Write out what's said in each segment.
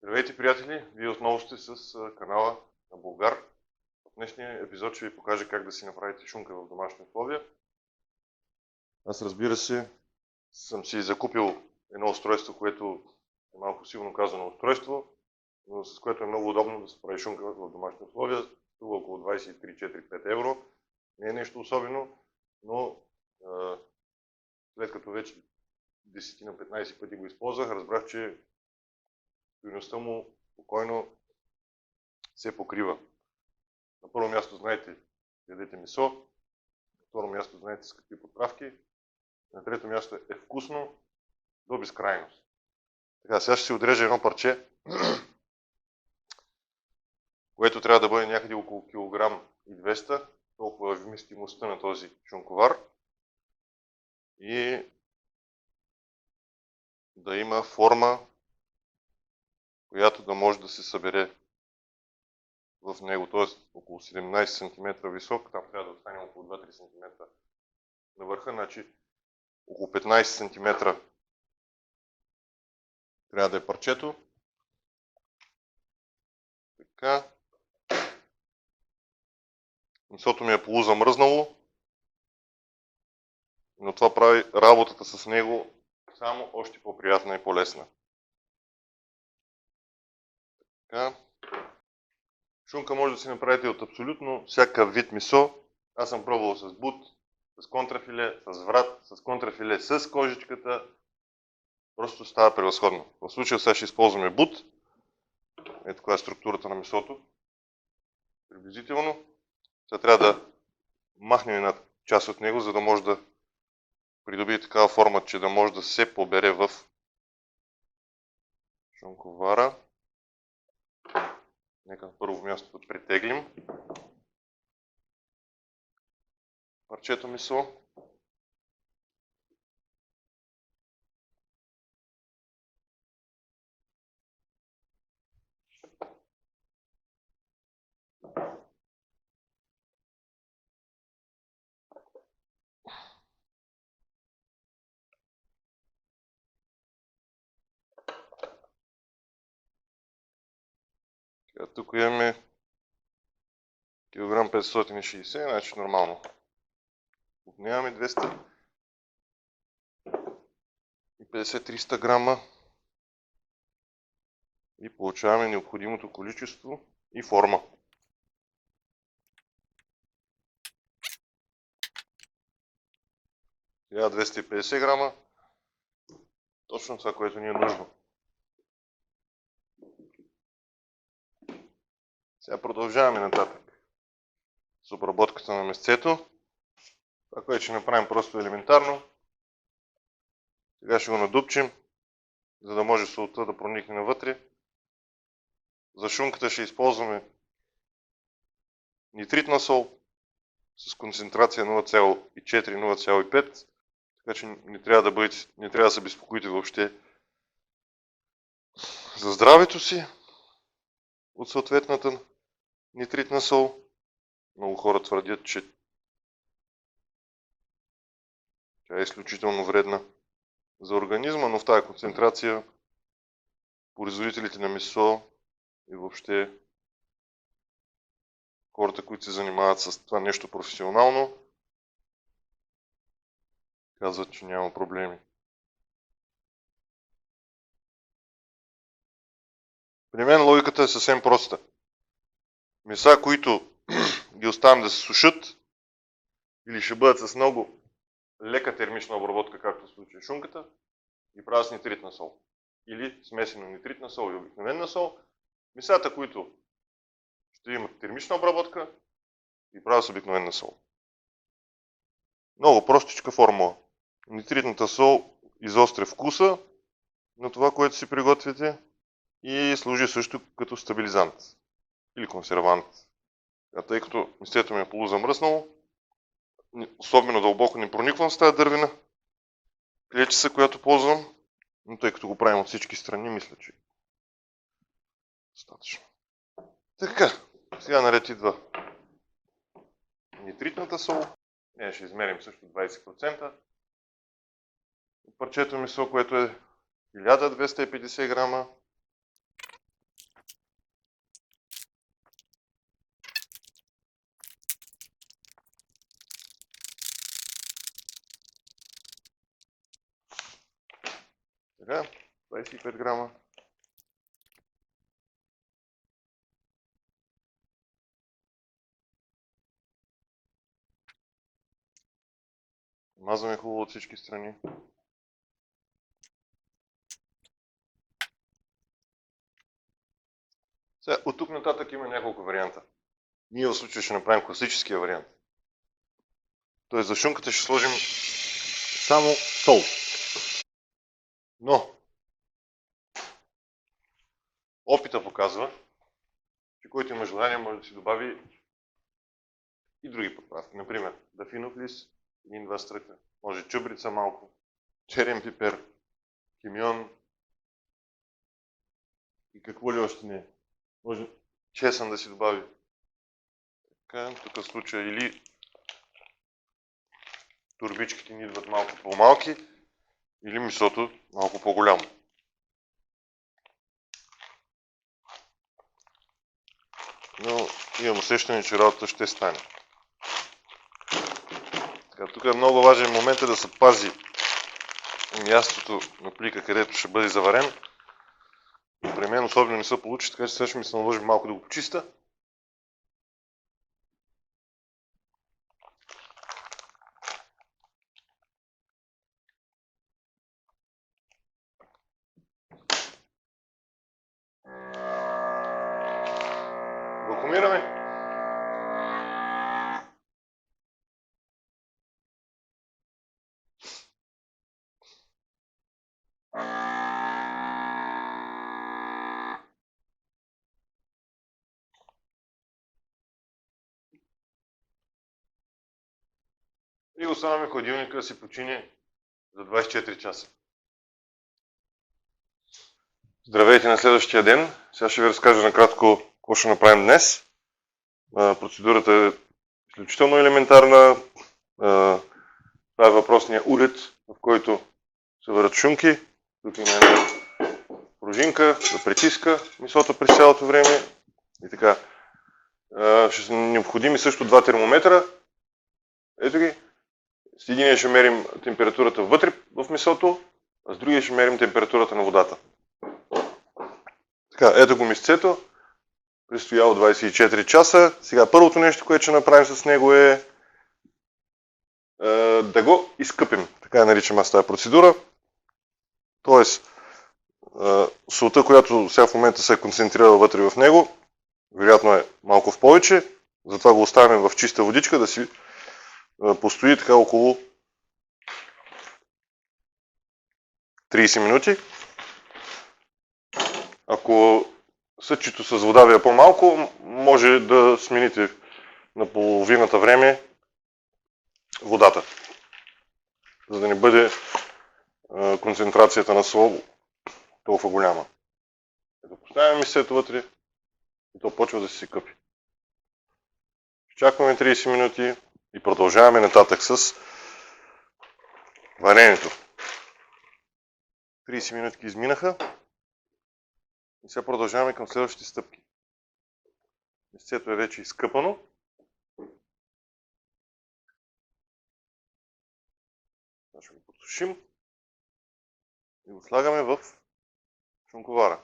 Здравейте, приятели! Вие отново сте с канала на Булгар. В днешния епизод ще ви покажа как да си направите шунка в домашни условия. Аз, разбира се, съм си закупил едно устройство, което е малко силно казано устройство, но с което е много удобно да се прави шунка в домашни условия. Това около 23-4-5 евро. Не е нещо особено, но след като вече 10 на 15 пъти го използвах, разбрах, че стойността му спокойно се покрива. На първо място знаете, ядете месо. На второ място знаете с какви подправки. На трето място е вкусно до безкрайност. Така, сега ще си отрежа едно парче, което трябва да бъде някъде около килограм и 200. Толкова е вместимостта на този шунковар. И да има форма, която да може да се събере в него, т.е. около 17 см висок, там трябва да остане около 2-3 см на върха, значи около 15 см трябва да е парчето. Така. Месото ми е полузамръзнало, но това прави работата с него само още по-приятна и по-лесна. Така. Шунка може да си направите от абсолютно всякакъв вид месо. Аз съм пробвал с бут, с контрафиле, с врат, с контрафиле, с кожичката. Просто става превъзходно. В случая сега ще използваме бут. Ето каква е структурата на месото. Приблизително. Сега трябва да махнем една част от него, за да може да придобие такава форма, че да може да се побере в шунковара. Нека на първо място да притеглим парчето месо. Тук имаме килограм 560, значи нормално. Отнемаме 250-300 грама и получаваме необходимото количество и форма. Сега 250 грама, точно това, което ни е нужно. Сега продължаваме нататък с обработката на месцето. Това, което ще направим просто елементарно. Сега ще го надупчим, за да може солта да проникне навътре. За шунката ще използваме нитритна сол с концентрация 0,4-0,5. Така че не трябва да се безпокоите въобще за здравето си от съответната нитритна сол. Много хора твърдят, че тя е изключително вредна за организма, но в тази концентрация производителите на месо и въобще хората, които се занимават с това нещо професионално, казват, че няма проблеми. При мен логиката е съвсем проста. Меса, които ги оставям да се сушат или ще бъдат с много лека термична обработка, както в случая шунката, и правя с нитритна сол. Или смесено нитритна сол и обикновена сол. Месата, които ще имат термична обработка, и правя с обикновена сол. Много простичка формула. Нитритната сол изостря вкуса на това, което си приготвите и служи също като стабилизант или консервант. Тъй като месото ми е полузамръснало, особено дълбоко не прониквам с тази дървена клечица, която ползвам, но тъй като го правим от всички страни, мисля, че е достатъчно. Така, сега наред идва нитритната сол. Ние ще измерим също 20%. Парчето месо, което е 1250 грама. Така, 25 грама. Мазваме хубаво от всички страни. Сега, от тук нататък има няколко варианта. Ние в случая ще направим класическия вариант. Тоест за шунката ще сложим само сол. Но опита показва, че който има желание може да си добави и други подправки. Например, дафинов лист, 1-2 стръка, може чубрица малко, черен пипер, кимион и какво ли още не. Може чесън да си добави. Така, тук в случая или турбичките ни идват малко по-малки, или месото малко по-голямо. Но имам усещане, че работата ще стане. Така, тук е много важен момент да се пази мястото на плика, където ще бъде заварен. При мен особено не се получи, така че сега ще ми се наложи малко да го почиста. Вакуумираме. И оставяме хладилника да си почине за 24 часа. Здравейте на следващия ден. Сега ще ви разкажа накратко какво ще направим днес. Процедурата е изключително елементарна. Това е въпросният уред, в който се варят шунки. Тук има една пружинка да притиска месото през цялото време. И така. Ще са необходими също 2 термометра. Ето ги. С единия ще мерим температурата вътре в месото, а с другия ще мерим температурата на водата. Така, ето го месцето. Престояло 24 часа. Сега първото нещо, което ще направим с него е да го изкъпим. Така наричам аз тази процедура. Тоест, солта, която сега в момента се е концентрирала вътре в него, вероятно е малко в повече. Затова го оставяме в чиста водичка да си постои така около 30 минути. Ако съдчето с вода ви е по-малко, може да смените на половината време водата, за да не бъде концентрацията на сол толкова голяма. Ето поставяме месето вътре и то почва да се къпи. Чакваме 30 минути и продължаваме нататък с варенето. 30 минутки изминаха и сега продължаваме към следващите стъпки. Месцето е вече изкъпано. Ще го подсушим и го слагаме в шунковара.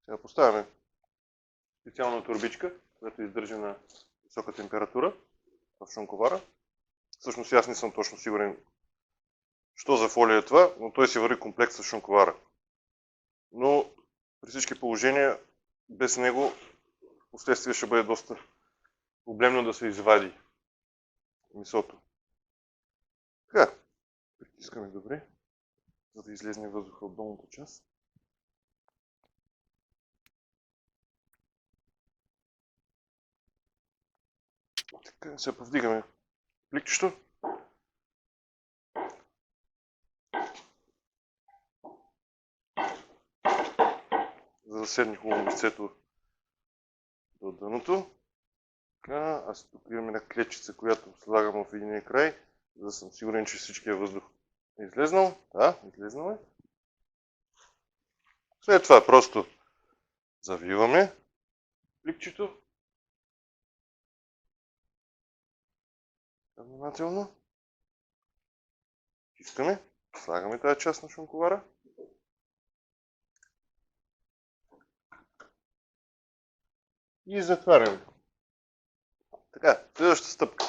Сега поставяме специална турбичка, която издържа на висока температура в шунковара. Всъщност аз не съм точно сигурен що за фолия е това, но той си върви комплект с шунковара. Но при всички положения без него впоследствие ще бъде доста проблемно да се извади месото. Така, притискаме добре, за да излезне въздуха от долната част. Така, сега повдигаме пликчето. За да седне хубаво месцето до дъното. Така, аз тук имам една клетчица, която слагам в единия край, за да съм сигурен, че всичкия въздух е излезнал. Да, излезнал е. След това просто завиваме пликчето. Внимателно. Искаме. Слагаме тази част на шунковара. И затваряме. Така, следващата стъпка.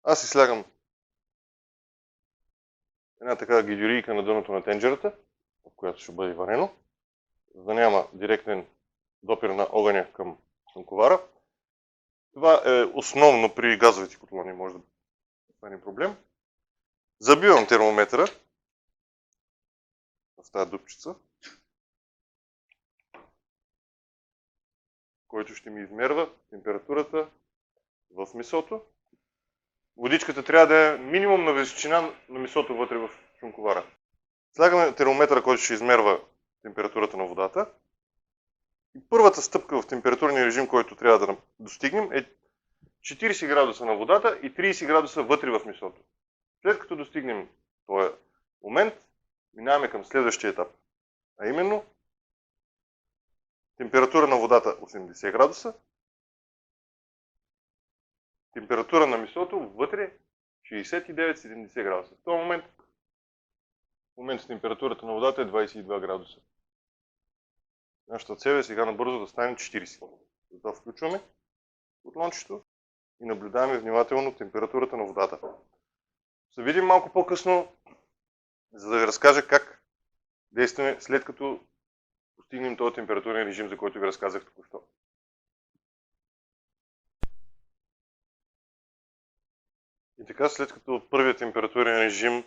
Аз си слягам една такава гидюрийка на дъното на тенджерата, в която ще бъде варено, за да няма директен допир на огъня към шунковара. Това е основно при газовите котлони, може да стане проблем. Забивам термометъра в тази дупчица, който ще ми измерва температурата в месото. Водичката трябва да е минимум на височина на месото вътре в шунковара. Слагаме термометъра, който ще измерва температурата на водата. И първата стъпка в температурния режим, който трябва да достигнем, е 40 градуса на водата и 30 градуса вътре в месото. След като достигнем този момент, минаваме към следващия етап. А именно, температура на водата 80 градуса, температура на месото вътре 69-70 градуса. В този момент температурата на водата е 22 градуса. Нашата цел е сега набързо да стане 40. Затова включваме котлончето и наблюдаваме внимателно температурата на водата. Ще видим малко по-късно, за да ви разкажа как действаме след като постигнем този температурен режим, за който ви разказах току-що. И така, след като първият температурен режим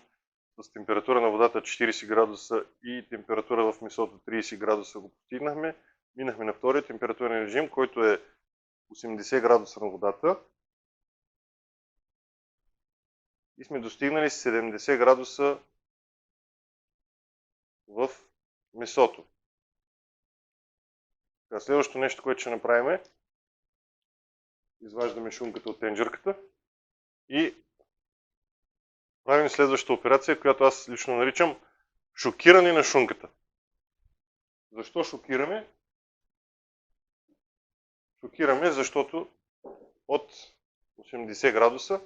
с температура на водата 40 градуса и температура в месото 30 градуса го постигнахме, минахме на втория температурен режим, който е 80 градуса на водата и сме достигнали 70 градуса в месото. Следващото нещо, което ще направим е изваждаме шунката от тенджерката и правим следващата операция, която аз лично наричам шокиране на шунката. Защо шокираме? Шокираме, защото от 80 градуса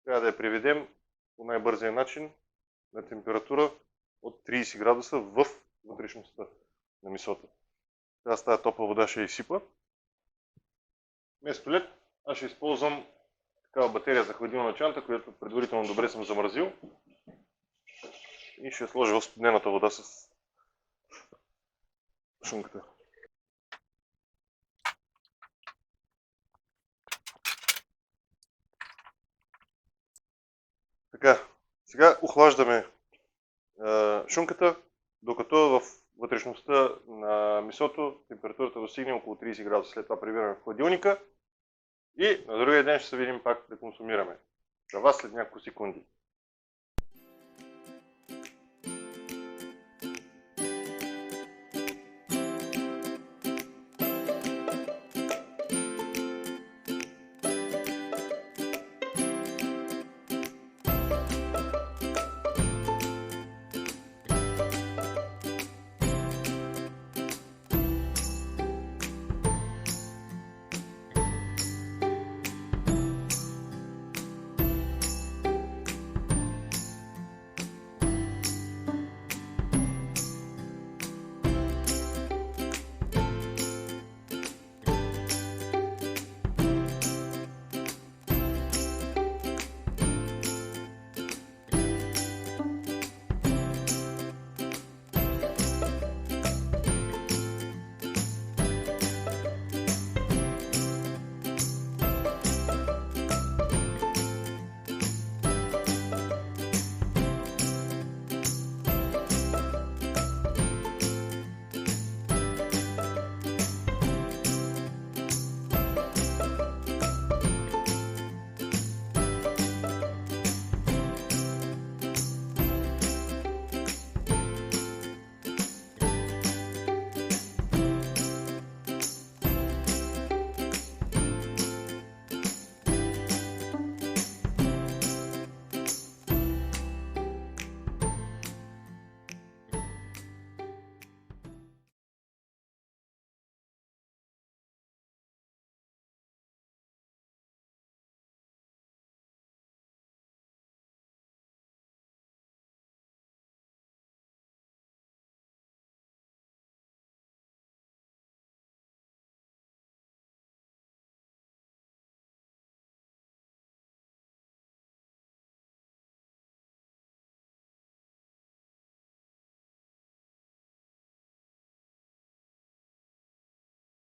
трябва да я приведем по най-бързия начин на температура от 30 градуса в вътрешността на месото. Сега с тази топла вода ще я изсипа. Вместо лед, аз ще използвам такава батерия за хладилна чанта, която предварително добре съм замразил. И ще я сложа в студената вода с шунката. Така, сега охлаждаме шунката, докато в вътрешността на месото температурата достигне около 30 градуса. След това прибираме в хладилника и на другия ден ще се видим пак да консумираме. За вас след няколко секунди.